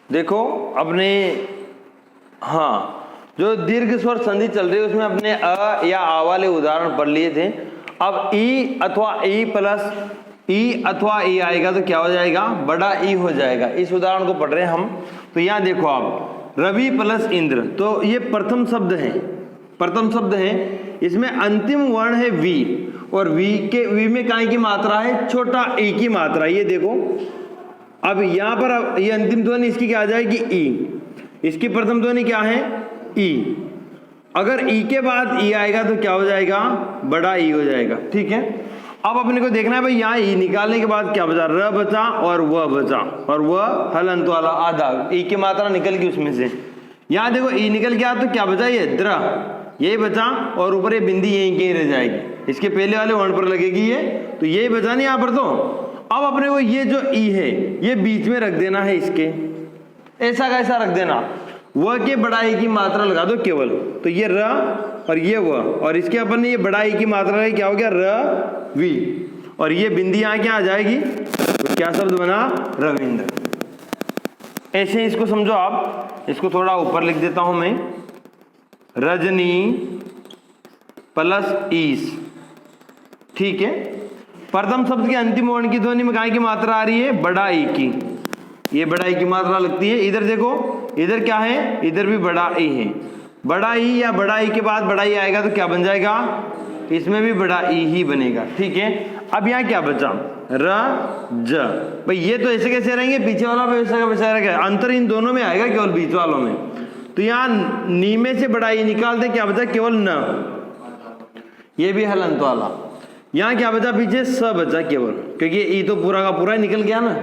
देखो अपने, हाँ, जो दीर्घ स्वर संधि चल रही है उसमें अपने अ या आ वाले उदाहरण पढ़ लिए थे। अब ई अथवा ई प्लस ई अथवा ई आएगा तो क्या हो जाएगा, बड़ा ई हो जाएगा। इस उदाहरण को पढ़ रहे हैं हम। तो यहाँ देखो आप, रवि प्लस इंद्र, तो ये प्रथम शब्द है, प्रथम शब्द है। इसमें अंतिम वर्ण है वी, और वी में काय की मात्रा है, छोटा ई की मात्रा। ये देखो अब यहाँ पर ये अंतिम ध्वनि इसकी क्या आ जाएगी, ई। इसकी प्रथम ध्वनि क्या है, ई। अगर ई के बाद ई आएगा तो क्या हो जाएगा, बड़ा ई हो जाएगा। ठीक है, अब अपने को देखना है भाई यहाँ ई निकालने के बाद क्या बचा, र बचा और व बचा, और वह हलंत वाला आधा, ई की मात्रा निकल गई उसमें से। यहाँ देखो ई निकल गया तो क्या बचा, ये द्र, यही बचा, और ऊपर ये बिंदी यहीं कहीं रह जाएगी, इसके पहले वाले वर्ण पर लगेगी ये, तो यही बचा नहीं यहाँ पर। तो अब अपने को ये जो ई है ये बीच में रख देना है, इसके ऐसा कैसा रख देना, व के बड़ाई की मात्रा लगा दो केवल, तो ये र और ये व, और इसके अपन ने ये बड़ाई की मात्रा है, क्या हो गया, र वी, और ये बिंदी यहाँ क्या आ जाएगी, तो क्या शब्द बना, रविंद्र। ऐसे इसको समझो आप। इसको थोड़ा ऊपर लिख देता हूं मैं, रजनी प्लस ईस। ठीक है, प्रथम शब्द के अंतिम वर्ण की ध्वनि में काय की मात्रा आ रही है, बड़ा ई की, ये बड़ा ई की मात्रा लगती है। इधर देखो, इधर क्या है, इधर भी बड़ा ई है। बड़ा ई या बड़ा ई के बाद बड़ा ई आएगा तो क्या बन जाएगा, इसमें भी बड़ा ई ही बनेगा। ठीक है, अब यहाँ क्या बचा, र ज। भाई ये तो ऐसे कैसे रहेंगे, पीछे वाला वैसा का वैसा रहेगा, अंतर इन दोनों में आएगा केवल बीच वालों में। तो यहाँ नी में से बड़ा ई निकाल दे, क्या बचा, केवल न, ये भी हलंत वाला। यहाँ क्या बचा, पीछे स बचा केवल, क्योंकि ई तो पूरा का पूरा निकल गया ना,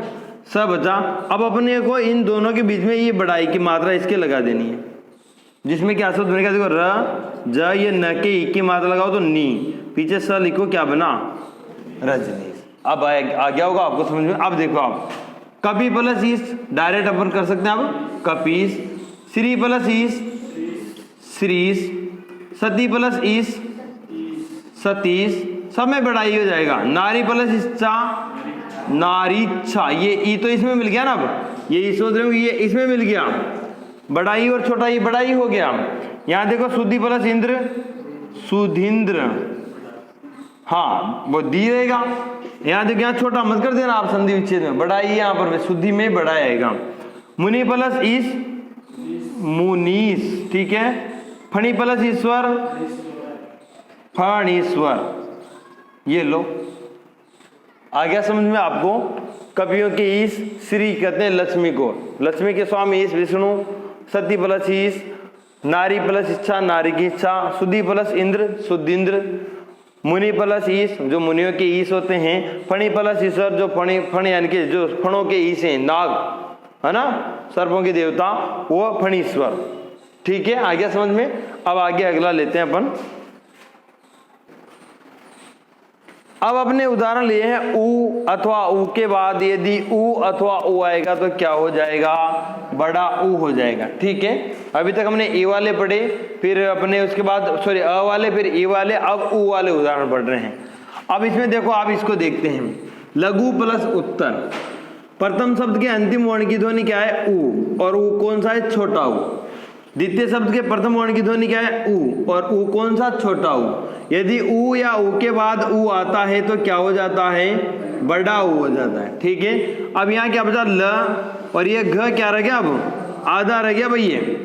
स बचा। अब अपने को इन दोनों के बीच में ये बड़ाई की मात्रा इसके लगा देनी है, जिसमें क्या शब्द बनेगा, देखो र ज, ये न के ई की मात्रा लगाओ तो नी, पीछे स लिखो, क्या बना, रजनी। अब आ गया होगा आपको समझ में। अब देखो आप, कपी प्लस ईस डायरेक्ट अपन कर सकते हैं। अब कपीस, श्री प्लस ईस श्रीस, सती प्लस ईस सतीश, सब में बड़ाई हो जाएगा। नारी प्लस इच्छा नारीच्छा, ये ई तो इसमें मिल गया ना, अब ये सोच रहे हो ये इसमें मिल गया, बड़ाई और छोटा ई बड़ाई हो गया। यहाँ देखो सुधि प्लस इंद्र सुधींद्र, हाँ वो दी रहेगा। यहाँ देखो, यहाँ छोटा मत कर देना आप संधि विच्छेद में, बड़ाई यहाँ पर शुद्धि में बड़ा आएगा। मुनि प्लस ईश मुनीस, ठीक है। फणी प्लस ईश्वर फणीश्वर, ये लो आ गया समझ में आपको। कवियों के ईश, श्री कहते हैं लक्ष्मी को, लक्ष्मी के स्वामी ईश विष्णु। सती प्लस ईश, नारी प्लस इच्छा नारी की इच्छा। सुधि प्लस इंद्र सुधींद्र। मुनि प्लस ईश, जो मुनियों के ईश होते हैं। फणी प्लस ईश्वर, जो फण यानी कि जो फणों के ईश हैं, नाग है ना, सर्पों के देवता, वो फणीश्वर। ठीक है, आ गया समझ में। अब आगे अगला लेते हैं अपन। अब अपने उदाहरण लिए हैं ऊ अथवा ऊ के बाद यदि ऊ अथवा ऊ आएगा तो क्या हो जाएगा, बड़ा ऊ हो जाएगा। ठीक है, अभी तक हमने ए वाले पढ़े, फिर अपने उसके बाद सॉरी अ वाले, फिर ए वाले, अब ऊ वाले उदाहरण पढ़ रहे हैं। अब इसमें देखो, आप इसको देखते हैं, लघु प्लस उत्तर। प्रथम शब्द के अंतिम वर्ण की ध्वनि क्या है, ऊ, और ऊ कौन सा है, छोटा ऊ। द्वितीय शब्द के प्रथम वर्ण की ध्वनि क्या है, ऊ, और ऊ कौन सा, छोटा ऊ। यदि ऊ या ऊ के बाद ऊ आता है तो क्या हो जाता है, बड़ा ऊ हो जाता है। ठीक है, अब यहाँ क्या बचा, ल, और ये घ क्या रह गया, अब आधा रह गया भाई। ये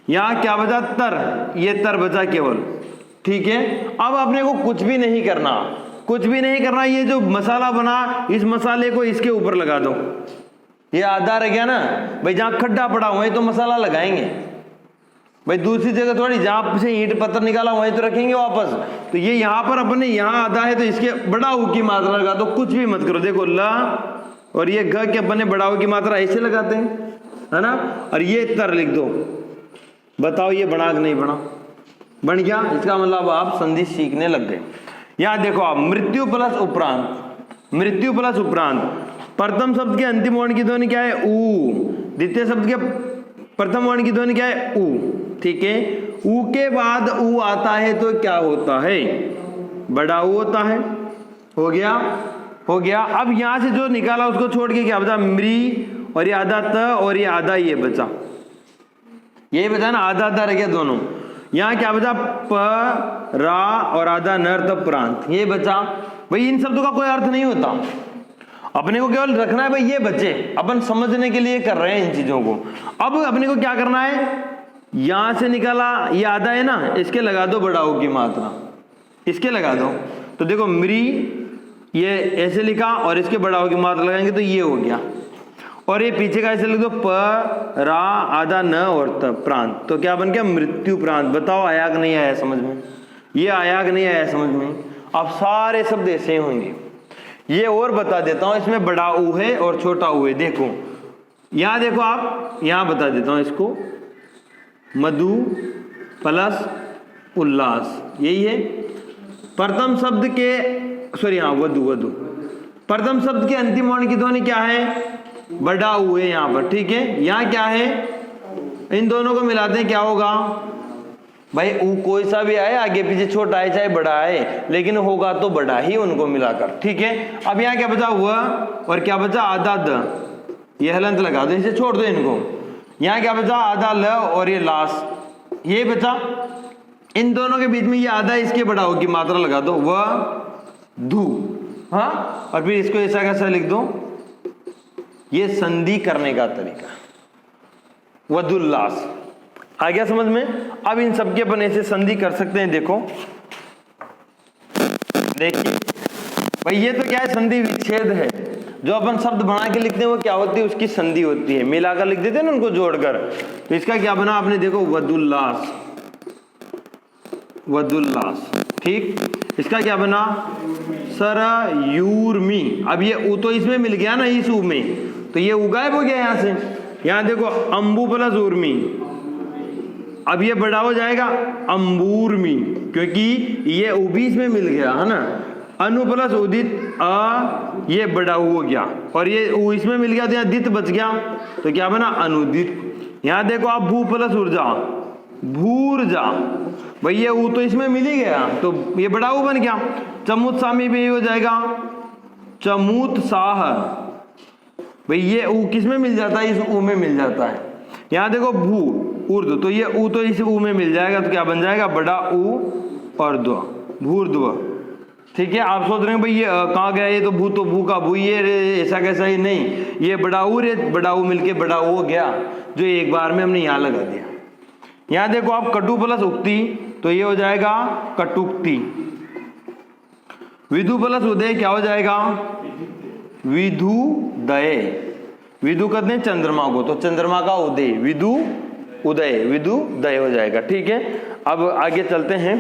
यहाँ क्या बचा, तर, ये तर बचा केवल। ठीक है, अब अपने को कुछ भी नहीं करना, कुछ भी नहीं करना। ये जो मसाला बना, इस मसाले को इसके ऊपर लगा दो। ये आधा रह गया ना भाई, जहाँ खड्डा पड़ा हुआ है तो मसाला लगाएंगे भाई, दूसरी जगह थोड़ी, जहां से ईंट पत्थर निकाला वहीं तो रखेंगे वापस। तो ये यहाँ पर अपने यहाँ आधा है तो इसके बड़ा ऊ की मात्रा लगा दो, कुछ भी मत करो। देखो ला और ये घ के अपने बड़ा ऊ की मात्रा ऐसे लगाते हैं, है ना, और ये तर लिख दो। बताओ ये बना कि नहीं बना, बन गया। इसका मतलब आप संधि सीखने लग गए। यहाँ देखो आप, मृत्यु प्लस उपरांत, मृत्यु प्लस उपरांत। प्रथम शब्द के अंतिम वर्ण की ध्वनि क्या है, ऊ। द्वितीय शब्द के प्रथम वर्ण की ध्वनि क्या है, ऊ। ठीक है, ऊ के बाद ऊ आता है तो क्या होता है, बड़ा ऊ होता है। हो गया, हो गया। अब यहां से जो निकाला उसको छोड़ के क्या बचा, मृ, और ये आधा त और ये आधा ये बचा, यही बचा ना, आधा आधा रह गया दोनों। यहाँ क्या बचा, प रा और आधा नर तब प्रांत, ये बचा। भाई इन शब्दों का कोई अर्थ नहीं होता, अपने को केवल रखना है भाई ये बचे, अपन समझने के लिए कर रहे हैं इन चीजों को। अब अपने को क्या करना है, यहां से निकाला ये आधा है ना, इसके लगा दो बड़ा ओ की मात्रा, इसके लगा दो। तो देखो मृ ये ऐसे लिखा और इसके बड़ा ओ की मात्रा लगाएंगे तो ये हो गया, और ये पीछे का ऐसे लिख दो प रा आधा न और त प्रांत, तो क्या बन गया मृत्यु प्रांत। बताओ आया कि नहीं आया समझ में, ये आया कि नहीं आया समझ में। अब सारे शब्द ऐसे होंगे। ये और बता देता हूं, इसमें बड़ा ऊ है और छोटा ऊ है। देखो यहां देखो, आप यहां बता देता हूं इसको, मधु प्लस उल्लास, यही है प्रथम शब्द के, सॉरी हाँ वधु, वधु प्रथम शब्द के अंतिम वर्ण की ध्वनि क्या है, बड़ा ऊ है यहां पर, ठीक है। यहां क्या है, इन दोनों को मिलाते हैं, क्या होगा भाई, ऊ कोई सा भी आए, आगे पीछे छोटा है चाहे बड़ा है, लेकिन होगा तो बड़ा ही उनको मिलाकर, ठीक है। अब यहाँ क्या बचा, व और क्या बचा, आधा द, ये हलंत लगा दो, इसे छोड़ दो इनको। यहाँ क्या बचा, आधा ल और ये लास, ये बचा। इन दोनों के बीच में ये आधा, इसके बड़ा हो की मात्रा लगा दो, व धू, हाँ, और फिर इसको ऐसा कैसा लिख दो, ये संधि करने का तरीका, वधुल्लास। आ गया समझ में। अब इन सबके अपन ऐसे संधि कर सकते हैं। देखो देखिए भाई, ये तो क्या है, संधि विच्छेद है। जो अपन शब्द बना के लिखते हैं वो क्या होती है, उसकी संधि होती है, मिलाकर लिख देते हैं ना उनको जोड़कर। तो इसका क्या बना आपने, देखो वधुल्लास, वधुल्लास, ठीक। इसका क्या बना, सरयूर्मी। अब ये ऊ तो इसमें मिल गया ना, इस ऊ में, तो ये ऊ गायब हो गया यहां से। यहां देखो अंबु प्लस उर्मी, अब ये बड़ा हो जाएगा अंबूर्मी, क्योंकि ये ऊ भी इसमें मिल गया है ना। अनु प्लस उदित अ, ये बड़ा हो गया, और ये ऊ इसमें मिल गया तो यहाँ दित बच गया, तो क्या बना अनुदित। यहाँ देखो आप भू प्लस ऊर्जा, भूर्जा, भाई ये ऊ तो इसमें मिल ही गया, तो ये बड़ा ऊ बन गया। चमुत सामी भी हो जाएगा चमुत साह, भाई ये ऊ किस में मिल जाता है, इस ऊ में मिल जाता है। यहाँ देखो भू ऊर्ध्व, तो ये ऊ तो इस ऊ में मिल जाएगा, तो क्या बन जाएगा, बड़ा ऊ और द्व, भूर्ध्व, ठीक है। आप सोच रहे हैं भाई ये कहाँ गया, ये तो भू का भू, ये ऐसा कैसा, ही नहीं, ये बड़ा ऊ रे, बड़ा ऊ मिलके बड़ा ऊ हो गया, जो एक बार में हमने यहाँ लगा दिया। यहाँ देखो आप कटु प्लस उक्ति, तो ये हो जाएगा कटुक्ति। विधु प्लस उदय क्या हो जाएगा, विधु दय। विधु कहते हैं चंद्रमा को, तो चंद्रमा का उदय, विधु उदय, विधु दय हो जाएगा, ठीक है। अब आगे चलते हैं।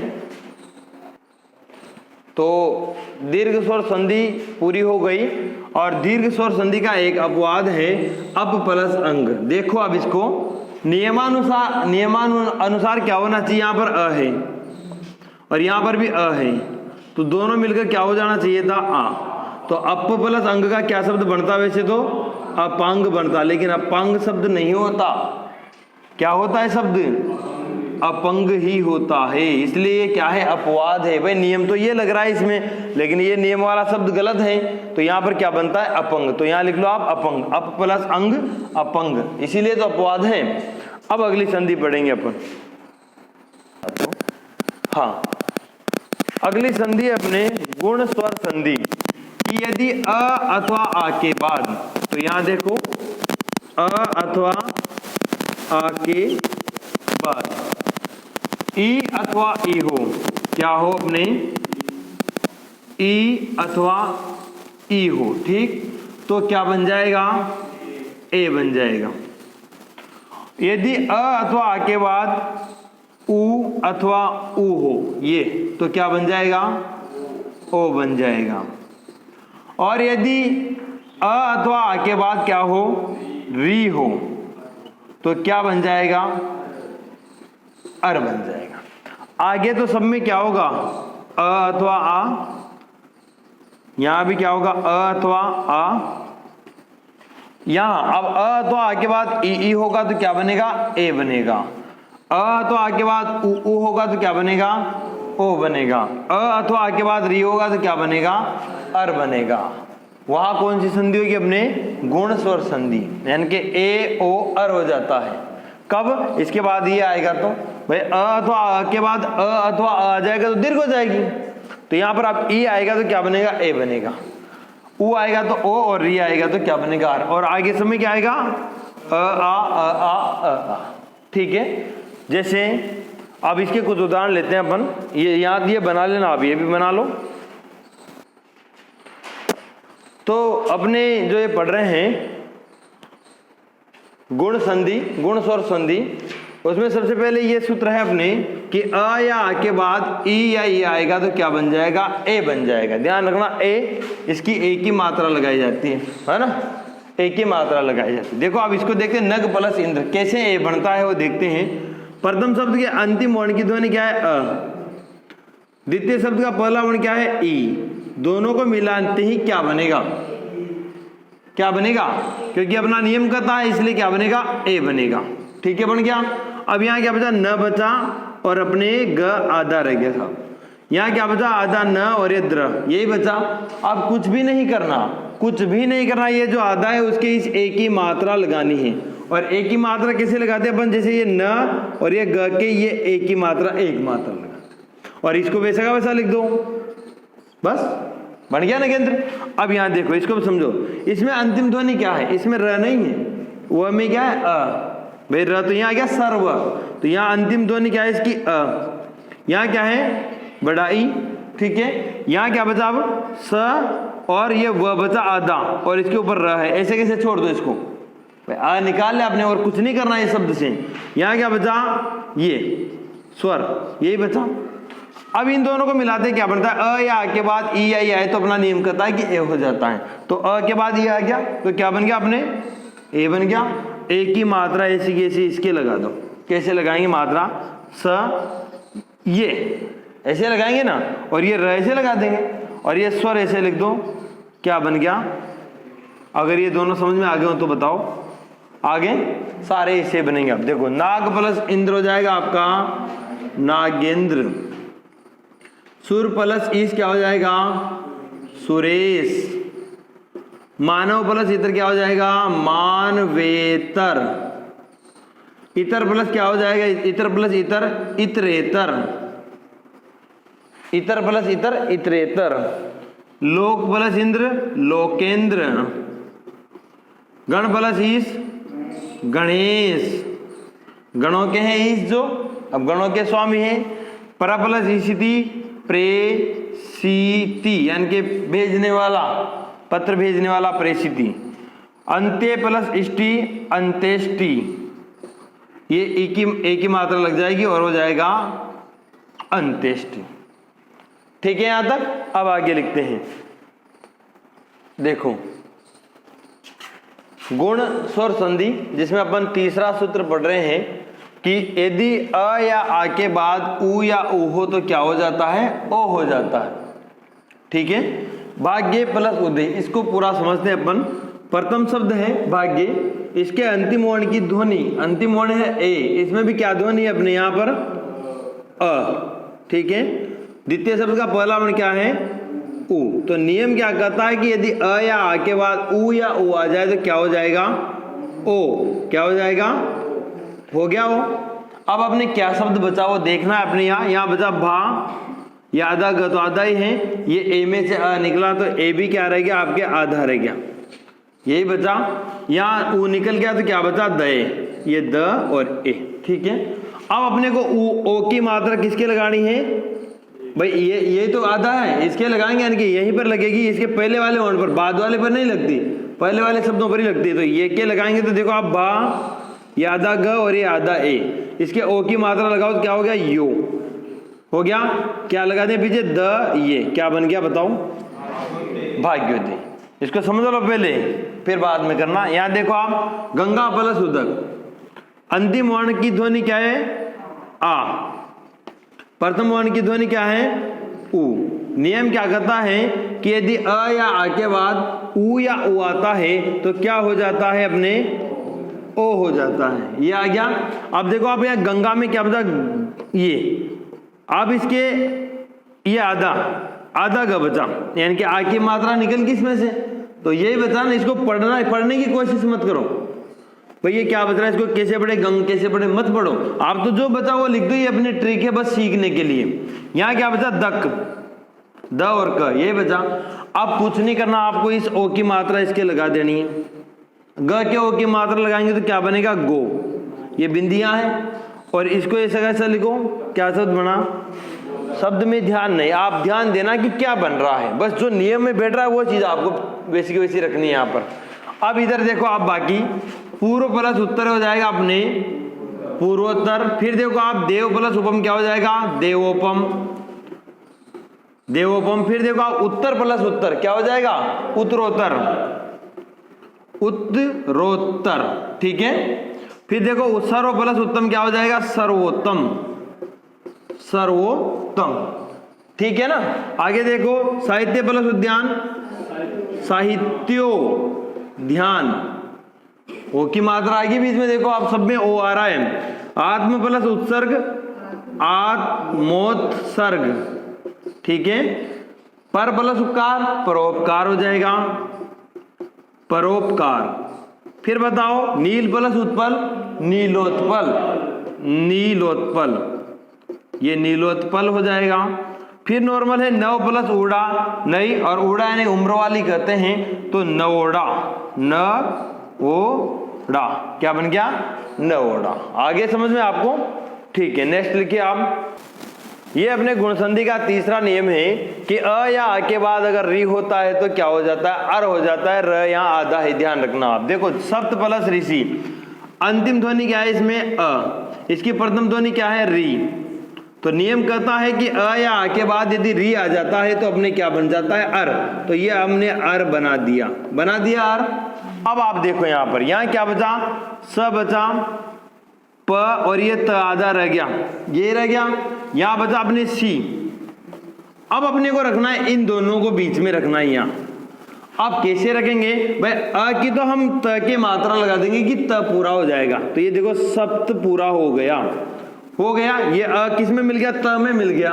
तो दीर्घ स्वर संधि पूरी हो गई, और दीर्घ स्वर संधि का एक अपवाद है अप प्लस अंग। देखो अब इसको नियमानुसार क्या होना चाहिए, यहाँ पर अ है और यहाँ पर भी अ है, तो दोनों मिलकर क्या हो जाना चाहिए था, आ। तो अप प्लस अंग का क्या शब्द बनता, वैसे तो अपांग बनता, लेकिन अपांग शब्द नहीं होता, क्या होता है शब्द, अपंग ही होता है, इसलिए क्या है, अपवाद है। भाई नियम तो ये लग रहा है इसमें, लेकिन ये नियम वाला शब्द गलत है, तो यहाँ पर क्या बनता है, अपंग। तो यहाँ लिख लो आप अपंग, अप प्लस अंग अपंग, इसीलिए तो अपवाद है। अब अगली संधि पढ़ेंगे अपन। हाँ, अगली संधि अपने गुण स्वर संधि कि यदि अ अथवा आ के बाद, तो यहाँ देखो अ अथवा आ के बाद ई अथवा ई हो, क्या हो अपने, ई अथवा ई हो, ठीक, तो क्या बन जाएगा, ए बन जाएगा। यदि अ अथवा आ के बाद उ अथवा उ हो, ये तो क्या बन जाएगा, ओ बन जाएगा। और यदि अ अथवा आ के बाद क्या हो, री हो, तो क्या बन जाएगा, अर बन जाएगा। आगे तो सब में क्या होगा, अ अथवा आ, यहां भी क्या होगा, अ अथवा आ। यहां अब अ अथवा आ के बाद ई होगा तो क्या बनेगा, ए बनेगा। अ अथवा आ के बाद उ होगा तो क्या बनेगा, ओ बनेगा। अ अथवा आ के बाद री होगा तो क्या बनेगा, अर बनेगा। वहां कौन सी संधि होगी अपने? गुण स्वर संधि, यानी कि ए ओ अर हो जाता है। कब? इसके बाद ये आएगा तो भाई अ अथवा अ के बाद अ अथवा अ आ जाएगा तो दीर्घ हो जाएगी। तो यहाँ पर अब ई आएगा तो क्या बनेगा? ए बनेगा। उ आएगा तो ओ और री आएगा तो क्या बनेगा? आर। और आगे समय क्या आएगा? अ आ। ठीक है। जैसे अब इसके कुछ उदाहरण लेते हैं अपन। ये याद ये बना लेना, आप ये भी बना लो। तो अपने जो ये पढ़ रहे हैं गुण संधि, गुण स्वर संधि, उसमें सबसे पहले ये सूत्र है अपने कि अ या आ के बाद ई या ई आएगा तो क्या बन जाएगा? ए बन जाएगा। ध्यान रखना, ए इसकी ए की मात्रा लगाई जाती है ना? ए की मात्रा लगाई जाती है। देखो अब इसको देखते हैं, नग प्लस इंद्र कैसे ए बनता है वो देखते हैं। प्रथम शब्द के अंतिम वर्ण की ध्वनि क्या है? अ। द्वितीय शब्द का पहला वर्ण क्या है? ई। दोनों को मिलाते ही क्या बनेगा? क्या बनेगा? क्योंकि अपना नियम कहता है इसलिए क्या बनेगा? ए बनेगा। ठीक है, बन गया। अब यहाँ क्या बचा? न बचा और अपने ग आधा रह गया साहब। यहाँ क्या बचा? आधा न और ये द्र, यही बचा। अब कुछ भी नहीं करना, कुछ भी नहीं करना। ये जो आधा है उसके इस ए की मात्रा लगानी है। और ए की मात्रा कैसे लगाते हैं अपन? जैसे ये न और ये ग के ये ए की मात्रा एक मात्रा लगाते और इसको वैसा का वैसा लिख दो, बस बन गया ना केंद्र। अब यहाँ देखो, इसको समझो। इसमें अंतिम ध्वनि क्या है? इसमें र नहीं है, वह में क्या है? अ। भाई र तो यहाँ क्या? सर्व। तो यहाँ अंतिम ध्वनि क्या है इसकी? अ। यहाँ क्या है? बड़ा ई। ठीक है, यहाँ क्या बचा? अब स और ये व बचा आधा और इसके ऊपर र है। ऐसे कैसे छोड़ दो इसको? आ निकाल ले आपने और कुछ नहीं करना है शब्द से। यहाँ क्या बचा? ये स्वर, यही बचा। अब इन दोनों को मिलाते क्या बनता है? अ या आ के बाद ई या ई आए तो अपना नियम कहता है कि ए हो जाता है। तो अ के बाद ई आ गया तो क्या बन गया? अपने ए बन गया। ए की मात्रा ऐसी की ऐसी इसके लगा दो। कैसे लगाएंगे मात्रा? स ये ऐसे लगाएंगे ना, और ये र ऐसे लगा देंगे और ये स्वर ऐसे लिख दो। क्या बन गया? अगर ये दोनों समझ में आ गए हो तो बताओ, आगे सारे ऐसे बनेंगे। अब देखो, नाग प्लस इंद्र हो जाएगा आपका नागेंद्र। सुर प्लस ईश क्या हो जाएगा? सुरेश। मानव प्लस इतर क्या हो जाएगा? मानवेतर। इतर प्लस क्या हो जाएगा? इतर प्लस इतर इतरेतर। इतर प्लस इतर इतरेतर। लोक प्लस इंद्र लोकेंद्र। गण प्लस ईश गणेश। गणों के हैं ईश जो, अब गणों के स्वामी है। पर प्लस ईशिति प्रेषिति, यानी कि भेजने वाला, पत्र भेजने वाला, प्रेषिति। अंत्य प्लस इष्टि अंत्येष्टि, ये एक ही मात्रा लग जाएगी और हो जाएगा अंत्येष्टि। ठीक है यहां तक। अब आगे लिखते हैं। देखो, गुण स्वर संधि, जिसमें अपन तीसरा सूत्र पढ़ रहे हैं कि यदि अ या आ के बाद उ या उ हो तो क्या हो जाता है? ओ हो जाता है। ठीक है, भाग्य प्लस उदय, इसको पूरा समझते हैं अपन। प्रथम शब्द है भाग्य, इसके अंतिम वर्ण की ध्वनि, अंतिम वर्ण है ए, इसमें भी क्या ध्वनि है अपने यहाँ पर? अ। ठीक है, द्वितीय शब्द का पहला वर्ण क्या है? उ। तो नियम क्या कहता है कि यदि अ या आ के बाद उ या उ आ जाए तो क्या हो जाएगा? ओ। क्या हो जाएगा? हो गया वो। अब अपने क्या शब्द बचा वो देखना है अपने। यहाँ बचा भा या आधा ग, तो आधा ही है। ये ए में से अ निकला तो ए भी क्या रह गया? आपके आधा रह गया, यही बचा। यहाँ उ निकल गया तो क्या बचा? दए, ये द और ए। ठीक है, अब अपने को ओ की मात्रा किसके लगानी है? भाई ये तो आधा है, इसके लगाएंगे, यानी कि यहीं पर लगेगी। इसके पहले वाले वर्ण पर, बाद वाले पर नहीं लगती, पहले वाले शब्दों पर ही लगती है। तो ये के लगाएंगे तो देखो आप बा, ये आधा ग और ये आधा ए, इसके ओ की मात्रा लगाओ तो क्या हो गया? यो हो गया। क्या लगा दें पीछे? द, ये क्या बन गया बताओ? भाग्योदय। इसको समझ लो पहले, फिर बाद में करना। यहाँ देखो आप, गंगा प्लस उदक, अंतिम वर्ण की ध्वनि क्या है? आ। प्रथम वर्ण की ध्वनि क्या है? उ। नियम क्या कहता है कि यदि अ या आ के बाद उ या उ आता है तो क्या हो जाता है? अपने ओ हो जाता है। ये आ गया। अब देखो आप यहाँ गंगा में क्या बचा? ये। अब इसके ये आधा ग बचा, यानी कि आ की मात्रा निकल किस में से? तो यही बता ना, इसको पढ़ने की कोशिश मत करो भाई ये क्या बता रहा है, इसको कैसे पढ़े, गंग कैसे पढ़े, मत पढ़ो। आप तो जो बचा वो लिख दो, ये अपनी ट्रिक है बस सीखने के लिए। यहाँ क्या बचा, दक, द और क, ये बचा। अब कुछ नहीं करना आपको, इस ओ की मात्रा इसके लगा देनी है। ग के ओ की मात्रा लगाएंगे तो क्या बनेगा, गो। ये बिंदियां हैं और इसको ऐसा कैसा लिखो, क्या शब्द बना, शब्द में ध्यान नहीं, आप ध्यान देना कि क्या बन रहा है, बस जो नियम में बैठ रहा है वो चीज आपको वैसी की वैसी रखनी है यहाँ पर। अब इधर देखो आप, बाकी पूर्व प्लस उत्तर हो जाएगा अपने पूर्वोत्तर। फिर देखो आप, देव प्लस उपम क्या हो जाएगा, देवोपम, देवोपम। फिर देखो आप, उत्तर प्लस उत्तर क्या हो जाएगा, उत्तरोत्तर, उत्तरोत्तर, ठीक है। फिर देखो सर्व प्लस उत्तम क्या हो जाएगा, सर्वोत्तम, सर्वोत्तम, ठीक है ना। आगे देखो, साहित्य प्लस उद्यान, साहित्यो ध्यान, ओ की मात्रा आएगी बीच में, देखो आप सब में ओ आ रहा है। आत्म प्लस उत्सर्ग, आत्मोत्सर्ग, ठीक है। पर प्लस उपकार, परोपकार हो जाएगा, परोपकार। फिर बताओ, नील प्लस उत्पल, नीलोत्पल, नीलोत्पल, ये नीलोत्पल हो जाएगा। फिर नॉर्मल है, नव प्लस उड़ा, नई, और उड़ा यानी उम्र वाली कहते हैं तो नवोड़ा, नवोड़ा, क्या बन गया, नवोड़ा। आगे समझ में आपको, ठीक है। नेक्स्ट लिखिए आप, ये अपने गुणसंधि का तीसरा नियम है कि अ या आ के बाद अगर री होता है तो क्या हो जाता है, अर हो जाता है। र यहाँ आधा है, ध्यान रखना आप। देखो सप्त प्लस ऋषि, अंतिम ध्वनि क्या है इसमें, अ, इसकी प्रथम ध्वनि क्या है, री। तो नियम कहता है कि अ या आ के बाद यदि री आ जाता है तो अपने क्या बन जाता है, अर। तो ये हमने अर बना दिया, बना दिया अर। अब आप देखो यहाँ पर, यहाँ क्या बचा, स बचा, प और ये त आधा रह गया, ये रह गया। यहाँ बचा अपने सी। अब अपने को रखना है, इन दोनों को बीच में रखना है यहाँ। आप कैसे रखेंगे भाई, अ की तो हम त के मात्रा लगा देंगे कि त पूरा हो जाएगा। तो ये देखो सप्त पूरा हो गया, हो गया। ये अ किस में मिल गया, त में मिल गया,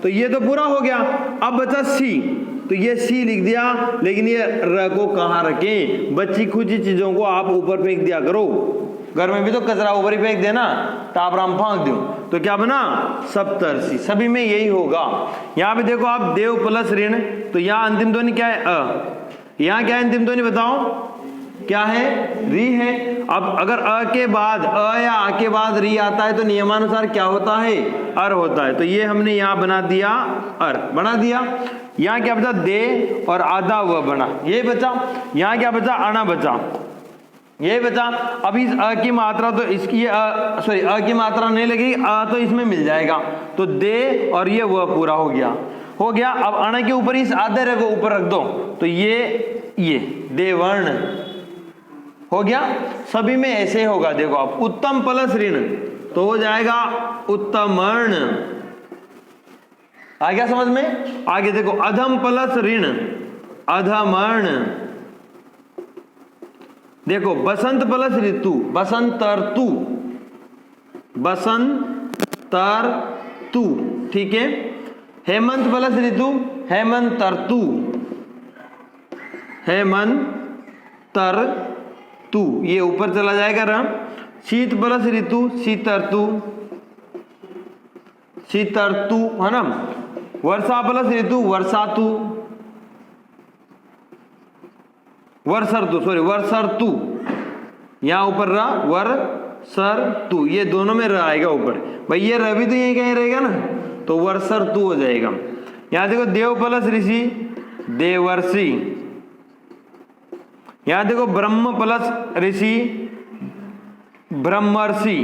तो ये तो पूरा हो गया। अब बचा सी, तो ये सी लिख दिया, लेकिन ये र को कहाँ रखें, बच्ची खुची चीजों को आप ऊपर फेंक दिया करो। घर में भी तो कचरा ऊपर ही फेंक देना, टापराम फांक दूं, तो क्या बना, सप्तर्षि। सभी में यही होगा। यहाँ पे देखो आप, देव प्लस ऋण, तो यहाँ अंतिम ध्वनि क्या है, अ। यहाँ क्या है अंतिम ध्वनि बताओ, क्या है, री है। अब अगर अ के बाद, अ या आ के बाद री आता है तो नियमानुसार क्या होता है, अर होता है। तो ये हमने यहाँ बना दिया, अर बना दिया। यहाँ क्या बचा, दे और आधा व बना, ये बचा। यहाँ क्या बचा, अणा बचा, ये बचा। अब इस अ की मात्रा तो इसकी सॉरी अ की मात्रा नहीं लगेगी, अ तो इसमें मिल जाएगा, तो दे और ये व पूरा हो गया, हो गया। अब अण के ऊपर इस आधे रे को ऊपर रख दो, तो ये देवर्ण हो गया। सभी में ऐसे होगा। देखो आप, उत्तम प्लस ऋण तो हो जाएगा उत्तमर्ण, आ गया समझ में। आगे देखो, अधम प्लस ऋण, अधमर्ण। देखो बसंत प्लस ऋतु, बसंतर्तु, बसंतर्तु, ठीक है। हेमंत प्लस ऋतु, हेमंतर्तु, हेमंतर्तु, ये ऊपर चला जाएगा राम। शीत प्लस ऋतु, शीतर्तु, शीतर्तु, है ना। वर्षा प्लस ऋतु, वर्षातु, वर्षर्तु, सॉरी वर्षर्तु, यहां ऊपर रहा वर्षर्तु, ये दोनों में रह आएगा ऊपर। भाई ये रवि तो यहीं कहीं रहेगा ना, तो वर्षर्तु हो जाएगा। यहां देखो, देव प्लस ऋषि, देवर्षि। यहां देखो, ब्रह्म प्लस ऋषि, ब्रह्मर्षि।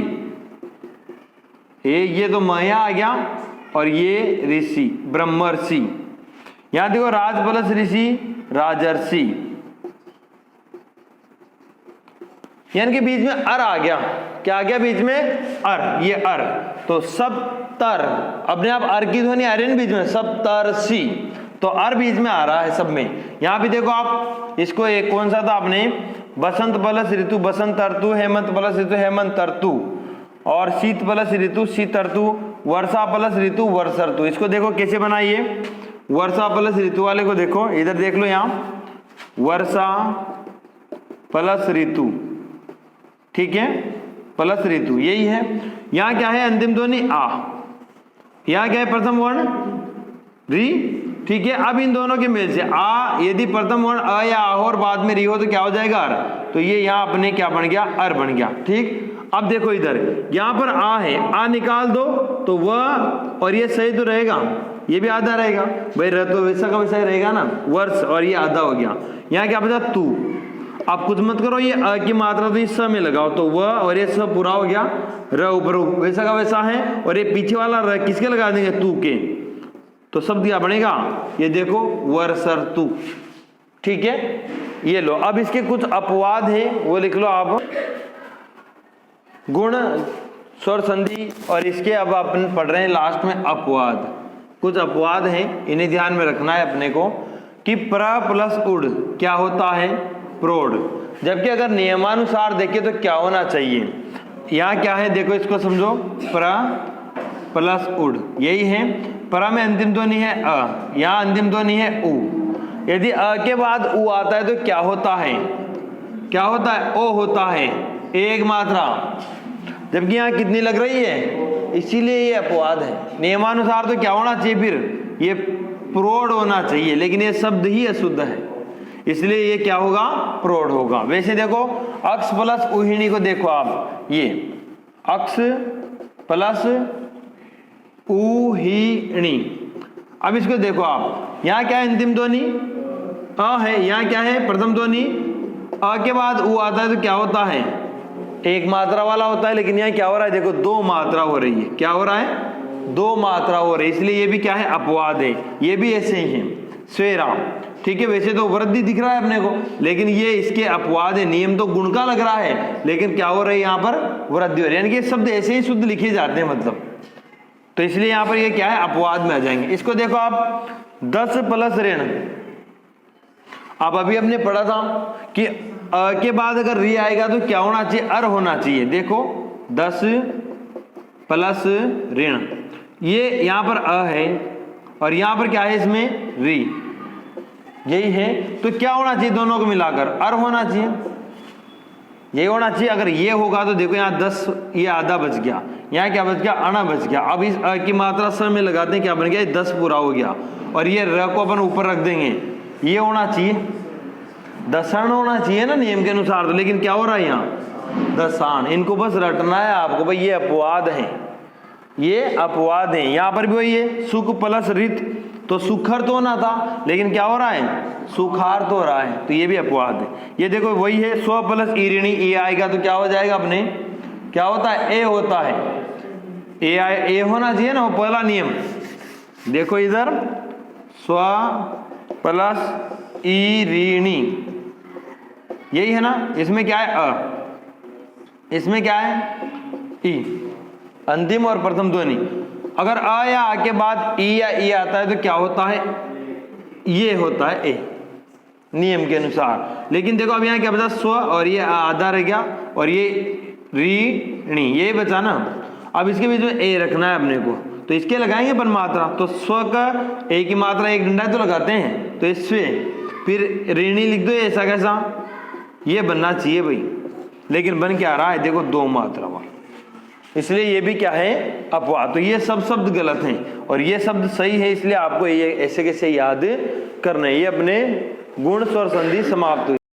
ये तो माया आ गया और ये ऋषि, ब्रह्मर्षि। यहां देखो, राज प्लस ऋषि, राजर्षि। यानी कि बीच में अर आ गया, क्या आ गया बीच में, अर, ये अर। तो सप्तर, अपने आप अर की ध्वनि आ रही है बीच में, सप्तर्षि, तो अर बीच में आ रहा है सब में। यहां भी देखो आप, इसको एक कौन सा था आपने, बसंत प्लस ऋतु, बसंतर्तु, हेमंत प्लस ऋतु, हेमंतर्तु, और शीत प्लस ऋतु, शीतर्तु, वर्षा प्लस ऋतु, वर्षर्तु। इसको देखो कैसे बनाइए, वर्षा प्लस ऋतु वाले को देखो, इधर देख लो, यहाँ वर्षा प्लस ऋतु, ठीक है, प्लस ऋतु, यही है। यहां क्या है अंतिम ध्वनि आ, यहां क्या है प्रथम वर्ण री, ठीक है। अब इन दोनों के मेल से आ, यदि प्रथम वर्ण अ या आ हो और बाद में री हो तो क्या हो जाएगा अर, तो ये यहाँ अपने क्या बन गया अर बन गया, ठीक। अब देखो इधर यहाँ पर आ है, आ निकाल दो तो वह और ये सही तो रहेगा, ये भी आधा रहेगा भाई, रह तो वैसा का वैसा ही रहेगा ना, वर्ष और ये आधा हो गया। यहाँ क्या बचा तू, आप कुछ मत करो, ये अ की मात्रा तो इस स में लगाओ तो वह और ये स पूरा हो गया, र ऊपर वैसा का वैसा है, और ये पीछे वाला र किसके लगा देंगे तू के, तो शब्द क्या बनेगा ये देखो वर्षर तू, ठीक है। ये लो, अब इसके कुछ अपवाद है वो लिख लो आप, गुण स्वर संधि, और इसके अब अपन पढ़ रहे हैं लास्ट में अपवाद। कुछ अपवाद हैं, इन्हें ध्यान में रखना है अपने को कि प्र प्लस उड क्या होता है प्रोड, जबकि अगर नियमानुसार देखें तो क्या होना चाहिए, यहाँ क्या है देखो इसको समझो, प्र प्लस उड यही है। प्र में अंतिम ध्वनि है अ, यहाँ अंतिम ध्वनि है उ, यदि अ के बाद उ आता है तो क्या होता है, क्या होता है ओ होता है, एक मात्रा, जबकि यहाँ कितनी लग रही है, इसीलिए ये अपवाद है। नियमानुसार तो क्या होना चाहिए फिर ये प्रोड होना चाहिए, लेकिन ये शब्द ही अशुद्ध है, इसलिए ये क्या होगा प्रोड होगा। वैसे देखो अक्ष प्लस उहिणी को देखो आप, ये अक्ष प्लस उहिणी, अब इसको देखो आप, यहाँ क्या है अंतिम ध्वनि अ है, यहाँ क्या है प्रथम ध्वनि, अ के बाद उ आता है तो क्या होता है एक मात्रा वाला होता है, लेकिन यहाँ क्या हो रहा है देखो दो मात्रा हो रही है, क्या हो रहा है दो मात्रा हो रही है, इसलिए ये भी क्या है अपवाद है, ये भी ऐसे ही है स्वेरा, ठीक है। वैसे तो वृद्धि दिख रहा है अपने को, लेकिन ये इसके अपवाद है, नियम तो गुण का लग रहा है, लेकिन क्या हो रहा है यहाँ पर वृद्धि हो रही है, यानी कि शब्द ऐसे ही शुद्ध लिखे जाते हैं मतलब, तो इसलिए यहाँ पर ये क्या है अपवाद में आ जाएंगे। इसको देखो आप 10 प्लस ऋण, आप अभी हमने पढ़ा था कि अ के बाद अगर री आएगा तो क्या होना चाहिए अर होना चाहिए, देखो 10 प्लस ऋण, ये यहाँ पर अ है और यहाँ पर क्या है इसमें री, यही है, तो क्या होना चाहिए दोनों को मिलाकर अर होना चाहिए, यही होना चाहिए। अगर ये होगा तो देखो यहाँ 10 ये आधा बच गया, यहाँ क्या बच गया अणा बच गया, अब इस अ की मात्रा स में लगाते हैं क्या बन गया 10 पूरा हो गया, और ये र को अपन ऊपर रख देंगे, ये होना चाहिए दशाण होना चाहिए ना नियम के अनुसार, तो लेकिन क्या हो रहा है यहाँ दशाण, इनको बस रटना है आपको भाई, ये अपवाद है, ये अपवाद है। यहाँ पर भी वही है सुख प्लस रित, तो सुखर तो होना था लेकिन क्या हो रहा है सुखार तो हो रहा है, तो ये भी अपवाद है। ये देखो वही है स्व प्लस ईरिणी, ए आएगा तो क्या हो जाएगा अपने, क्या होता है ए होता है, ए होना चाहिए ना, वो पहला नियम। देखो इधर स्व प्लस ईरिणी यही है ना, इसमें क्या है अ, इसमें क्या है ई, अंतिम और प्रथम ध्वनि। अगर अ या आ के बाद ई या ई आता है तो क्या होता है ये होता है ए नियम के अनुसार। लेकिन देखो अब यहाँ क्या बचा स्व और ये आधा रह गया और ये ऋणी, ये बचा ना। अब इसके बीच में ए रखना है अपने को, तो इसके लगाएंगे अपन मात्रा, तो स्व का ए की मात्रा एक डंडा तो लगाते हैं, तो इससे फिर ऋणी लिख दो, ऐसा कैसा ये बनना चाहिए भाई, लेकिन बन क्या रहा है देखो दो मात्रा वाला, इसलिए ये भी क्या है अपवाद। तो ये सब शब्द गलत हैं और ये शब्द सही है, इसलिए आपको ये ऐसे कैसे याद करना है। ये अपने गुण स्वर संधि समाप्त हुई।